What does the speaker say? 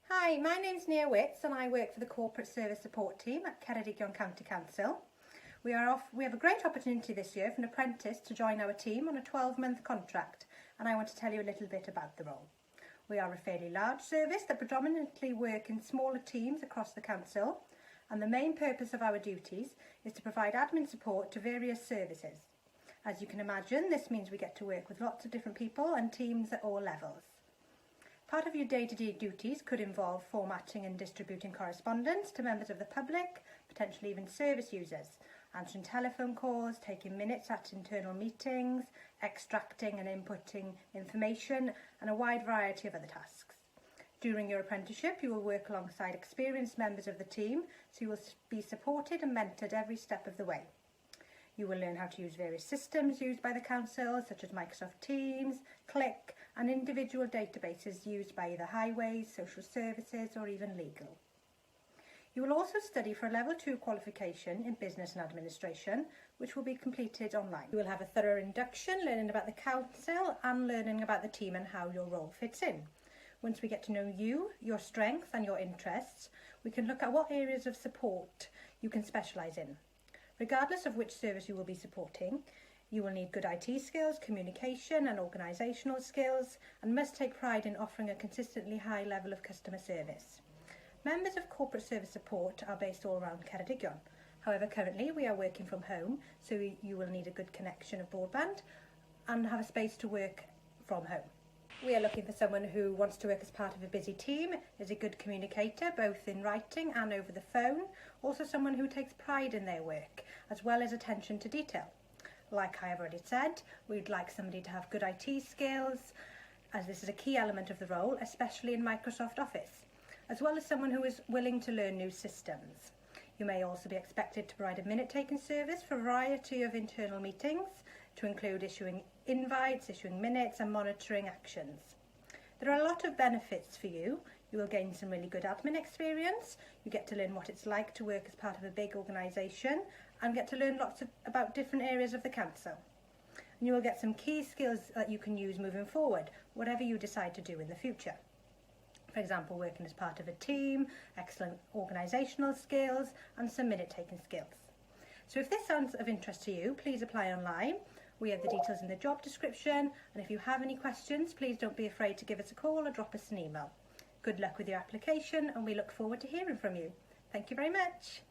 Hi, my name's Nia Witts and I work for the Corporate Service Support Team at Ceredigion County Council. We have a great opportunity this year for an apprentice to join our team on a 12-month contract, and I want to tell you a little bit about the role. We are a fairly large service that predominantly work in smaller teams across the council, and the main purpose of our duties is to provide admin support to various services. As you can imagine, this means we get to work with lots of different people and teams at all levels. Part of your day-to-day duties could involve formatting and distributing correspondence to members of the public, potentially even service users, answering telephone calls, taking minutes at internal meetings, extracting and inputting information, and a wide variety of other tasks. During your apprenticeship, you will work alongside experienced members of the team, so you will be supported and mentored every step of the way. You will learn how to use various systems used by the council, such as Microsoft Teams, Click, and individual databases used by either highways, social services, or even legal. You will also study for a Level 2 qualification in Business and Administration, which will be completed online. You will have a thorough induction, learning about the council and learning about the team and how your role fits in. Once we get to know you, your strengths and your interests, we can look at what areas of support you can specialise in. Regardless of which service you will be supporting, you will need good IT skills, communication and organisational skills, and must take pride in offering a consistently high level of customer service. Members of Corporate Service Support are based all around Ceredigion. However, currently we are working from home, so you will need a good connection of broadband and have a space to work from home. We are looking for someone who wants to work as part of a busy team, is a good communicator both in writing and over the phone, also someone who takes pride in their work, as well as attention to detail. Like I have already said, we'd like somebody to have good IT skills, as this is a key element of the role, especially in Microsoft Office, as well as someone who is willing to learn new systems. You may also be expected to provide a minute-taking service for a variety of internal meetings, to include issuing invites, issuing minutes and monitoring actions. There are a lot of benefits for you. You will gain some really good admin experience, you get to learn what it's like to work as part of a big organisation and get to learn about different areas of the council. And you will get some key skills that you can use moving forward, whatever you decide to do in the future. For example, working as part of a team, excellent organisational skills and some minute-taking skills. So if this sounds of interest to you, please apply online. We have the details in the job description, and if you have any questions, please don't be afraid to give us a call or drop us an email. Good luck with your application, and we look forward to hearing from you. Thank you very much.